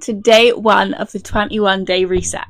to day 1 of the 21-day reset.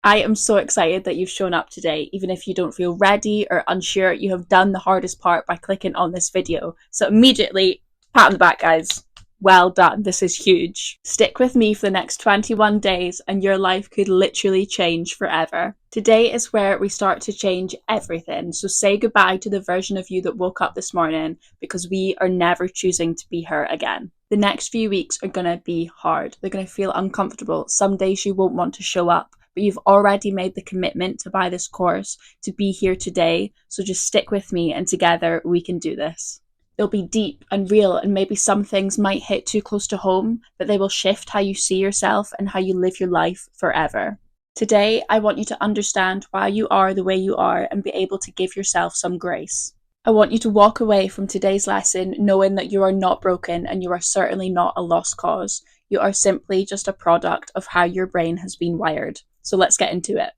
I am so excited that you've shown up today. Even if you don't feel ready or unsure, you have done the hardest part by clicking on this video. So immediately, pat on the back, guys. Well done. This is huge. Stick with me for the next 21 days and your life could literally change forever. Today is where we start to change everything. So say goodbye to the version of you that woke up this morning, because we are never choosing to be her again. The next few weeks are going to be hard. They're going to feel uncomfortable. Some days you won't want to show up, but you've already made the commitment to buy this course, to be here today. So just stick with me and together we can do this. They'll be deep and real, and maybe some things might hit too close to home, but they will shift how you see yourself and how you live your life forever. Today, I want you to understand why you are the way you are and be able to give yourself some grace. I want you to walk away from today's lesson knowing that you are not broken and you are certainly not a lost cause. You are simply just a product of how your brain has been wired. So let's get into it.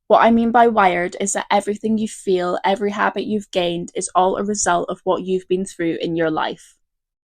What I mean by wired is that everything you feel, every habit you've gained is all a result of what you've been through in your life.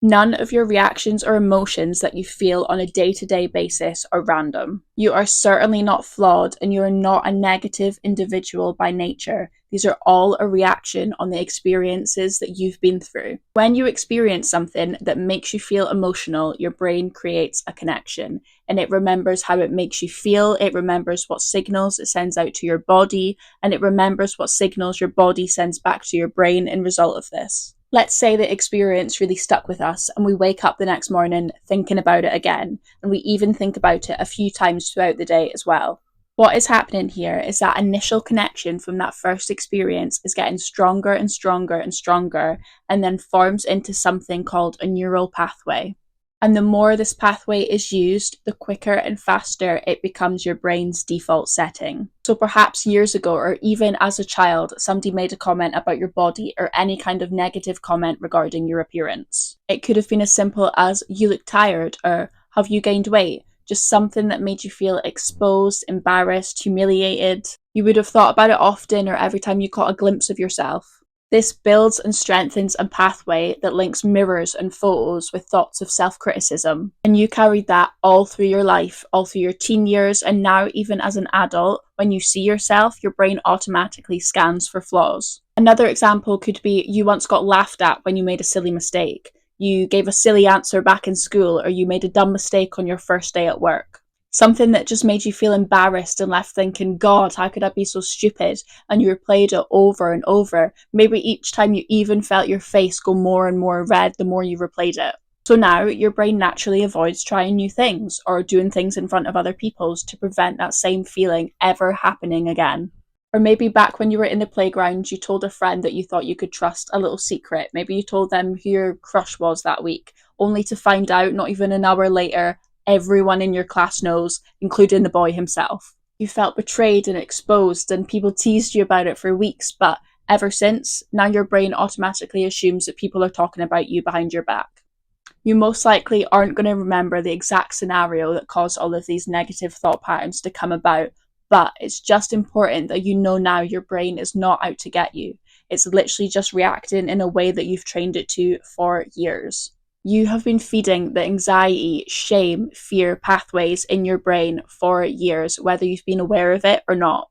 None of your reactions or emotions that you feel on a day-to-day basis are random. You are certainly not flawed and you are not a negative individual by nature. These are all a reaction on the experiences that you've been through. When you experience something that makes you feel emotional, your brain creates a connection and it remembers how it makes you feel. It remembers what signals it sends out to your body, and it remembers what signals your body sends back to your brain in result of this. Let's say the experience really stuck with us and we wake up the next morning thinking about it again, and we even think about it a few times throughout the day as well. What is happening here is that initial connection from that first experience is getting stronger and stronger and stronger, and then forms into something called a neural pathway. And the more this pathway is used, the quicker and faster it becomes your brain's default setting. So perhaps years ago, or even as a child, somebody made a comment about your body or any kind of negative comment regarding your appearance. It could have been as simple as, "You look tired," or "Have you gained weight?" Just something that made you feel exposed, embarrassed, humiliated. You would have thought about it often or every time you caught a glimpse of yourself. This builds and strengthens a pathway that links mirrors and photos with thoughts of self-criticism. And you carried that all through your life, all through your teen years, and now even as an adult, when you see yourself, your brain automatically scans for flaws. Another example could be you once got laughed at when you made a silly mistake. You gave a silly answer back in school, or you made a dumb mistake on your first day at work. Something that just made you feel embarrassed and left thinking, "God, how could I be so stupid?" And you replayed it over and over. Maybe each time you even felt your face go more and more red the more you replayed it. So now your brain naturally avoids trying new things or doing things in front of other people to prevent that same feeling ever happening again. Or maybe back when you were in the playground, you told a friend that you thought you could trust a little secret. Maybe you told them who your crush was that week, only to find out not even an hour later, everyone in your class knows, including the boy himself. You felt betrayed and exposed, and people teased you about it for weeks, but ever since, now your brain automatically assumes that people are talking about you behind your back. You most likely aren't going to remember the exact scenario that caused all of these negative thought patterns to come about, but it's just important that you know now your brain is not out to get you. It's literally just reacting in a way that you've trained it to for years. You have been feeding the anxiety, shame, fear pathways in your brain for years, whether you've been aware of it or not.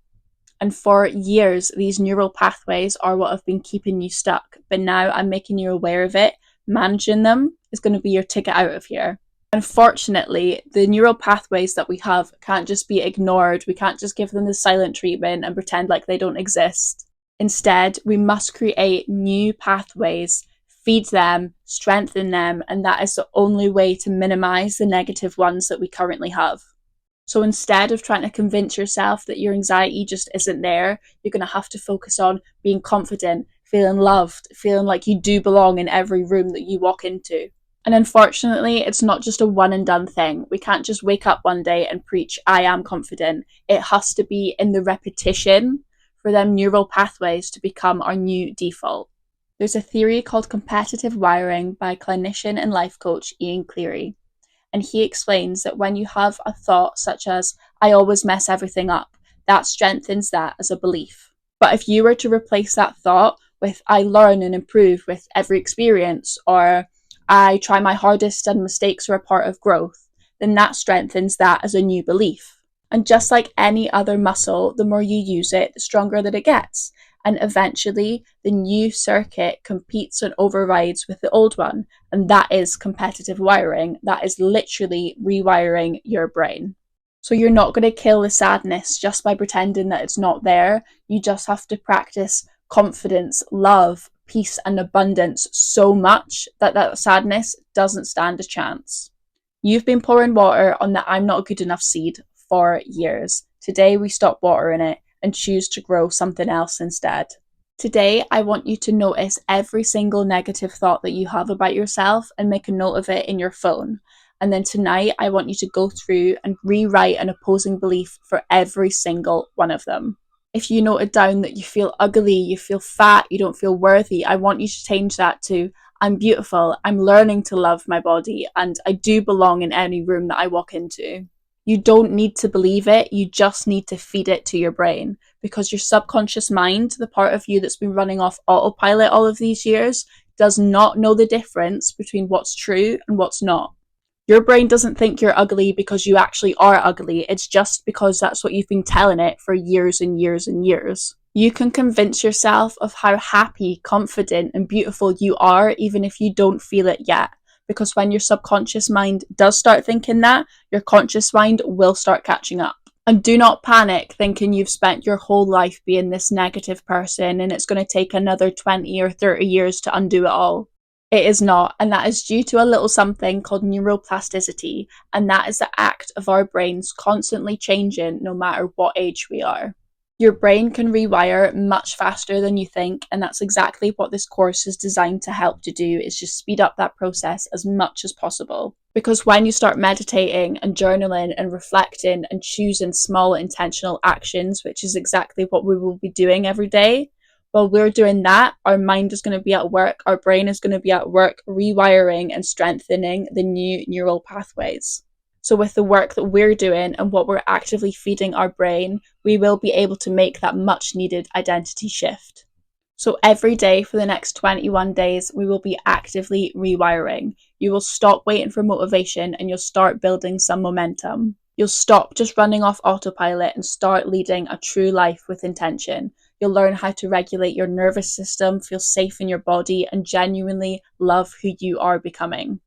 And for years, these neural pathways are what have been keeping you stuck. But now I'm making you aware of it. Managing them is going to be your ticket out of here. Unfortunately, the neural pathways that we have can't just be ignored. We can't just give them the silent treatment and pretend like they don't exist. Instead, we must create new pathways, feed them, strengthen them, and that is the only way to minimize the negative ones that we currently have. So instead of trying to convince yourself that your anxiety just isn't there, you're going to have to focus on being confident, feeling loved, feeling like you do belong in every room that you walk into. And unfortunately, it's not just a one and done thing. We can't just wake up one day and preach, "I am confident." It has to be in the repetition for them neural pathways to become our new default. There's a theory called competitive wiring by clinician and life coach Ian Cleary. And he explains that when you have a thought such as, "I always mess everything up," that strengthens that as a belief. But if you were to replace that thought with, "I learn and improve with every experience," or "I try my hardest and mistakes are a part of growth," then that strengthens that as a new belief. And just like any other muscle, the more you use it, the stronger that it gets. And eventually, the new circuit competes and overrides with the old one. And that is competitive wiring. That is literally rewiring your brain. So you're not going to kill the sadness just by pretending that it's not there. You just have to practice confidence, love, peace, and abundance so much that that sadness doesn't stand a chance. You've been pouring water on the I'm not good enough seed for years. Today we stop watering it and choose to grow something else instead. Today, I want you to notice every single negative thought that you have about yourself and make a note of it in your phone. And then tonight, I want you to go through and rewrite an opposing belief for every single one of them. If you noted down that you feel ugly, you feel fat, you don't feel worthy, I want you to change that to I'm beautiful, I'm learning to love my body, and I do belong in any room that I walk into. You don't need to believe it, you just need to feed it to your brain, because your subconscious mind, the part of you that's been running off autopilot all of these years, does not know the difference between what's true and what's not. Your brain doesn't think you're ugly because you actually are ugly. It's just because that's what you've been telling it for years and years and years. You can convince yourself of how happy, confident, and beautiful you are, even if you don't feel it yet. Because when your subconscious mind does start thinking that, your conscious mind will start catching up. And do not panic thinking you've spent your whole life being this negative person and it's going to take another 20 or 30 years to undo it all. It is not, and that is due to a little something called neuroplasticity, and that is the act of our brains constantly changing no matter what age we are. Your brain can rewire much faster than you think, and that's exactly what this course is designed to help to do, is just speed up that process as much as possible. Because when you start meditating and journaling and reflecting and choosing small intentional actions, which is exactly what we will be doing every day, while we're doing that, our mind is going to be at work, our brain is going to be at work rewiring and strengthening the new neural pathways. So with the work that we're doing and what we're actively feeding our brain, we will be able to make that much needed identity shift. So every day for the next 21 days, we will be actively rewiring. You will stop waiting for motivation and you'll start building some momentum. You'll stop just running off autopilot and start leading a true life with intention. You'll learn how to regulate your nervous system, feel safe in your body, and genuinely love who you are becoming.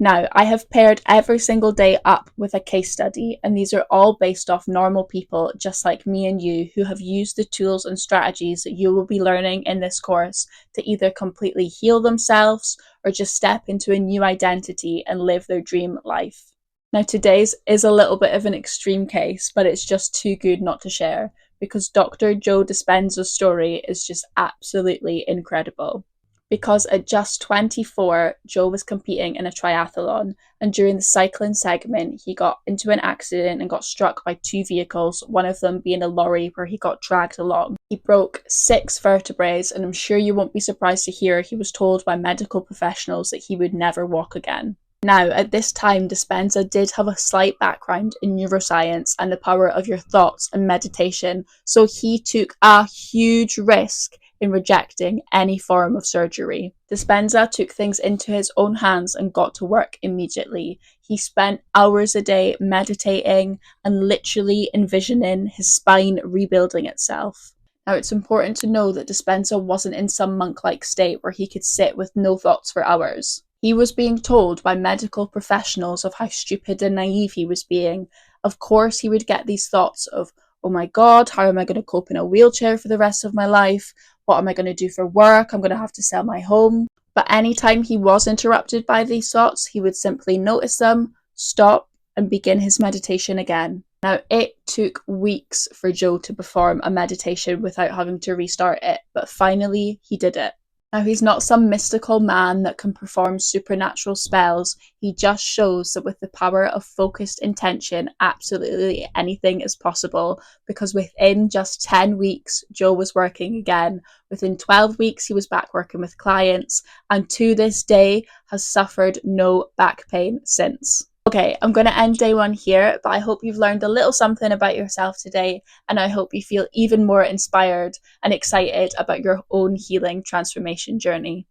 Now, I have paired every single day up with a case study, and these are all based off normal people just like me and you who have used the tools and strategies that you will be learning in this course to either completely heal themselves or just step into a new identity and live their dream life. Now, today's is a little bit of an extreme case, but it's just too good not to share, because Dr. Joe Dispenza's story is just absolutely incredible. Because at just 24, Joe was competing in a triathlon, and during the cycling segment, he got into an accident and got struck by two vehicles, one of them being a lorry where he got dragged along. He broke 6 vertebrae, and I'm sure you won't be surprised to hear he was told by medical professionals that he would never walk again. Now, at this time, Dispenza did have a slight background in neuroscience and the power of your thoughts and meditation, so he took a huge risk in rejecting any form of surgery. Dispenza took things into his own hands and got to work immediately. He spent hours a day meditating and literally envisioning his spine rebuilding itself. Now, it's important to know that Dispenza wasn't in some monk-like state where he could sit with no thoughts for hours. He was being told by medical professionals of how stupid and naive he was being. Of course, he would get these thoughts of, oh my God, how am I going to cope in a wheelchair for the rest of my life? What am I going to do for work? I'm going to have to sell my home. But anytime he was interrupted by these thoughts, he would simply notice them, stop, and begin his meditation again. Now, it took weeks for Joe to perform a meditation without having to restart it, but finally he did it. Now, he's not some mystical man that can perform supernatural spells. He just shows that with the power of focused intention, absolutely anything is possible, because within just 10 weeks, Joe was working again. Within 12 weeks, he was back working with clients, and to this day has suffered no back pain since. Okay, I'm going to end day 1 here, but I hope you've learned a little something about yourself today, and I hope you feel even more inspired and excited about your own healing transformation journey.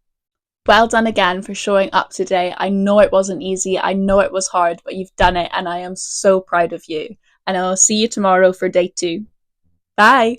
Well done again for showing up today. I know it wasn't easy. I know it was hard, but you've done it and I am so proud of you. And I'll see you tomorrow for day 2. Bye.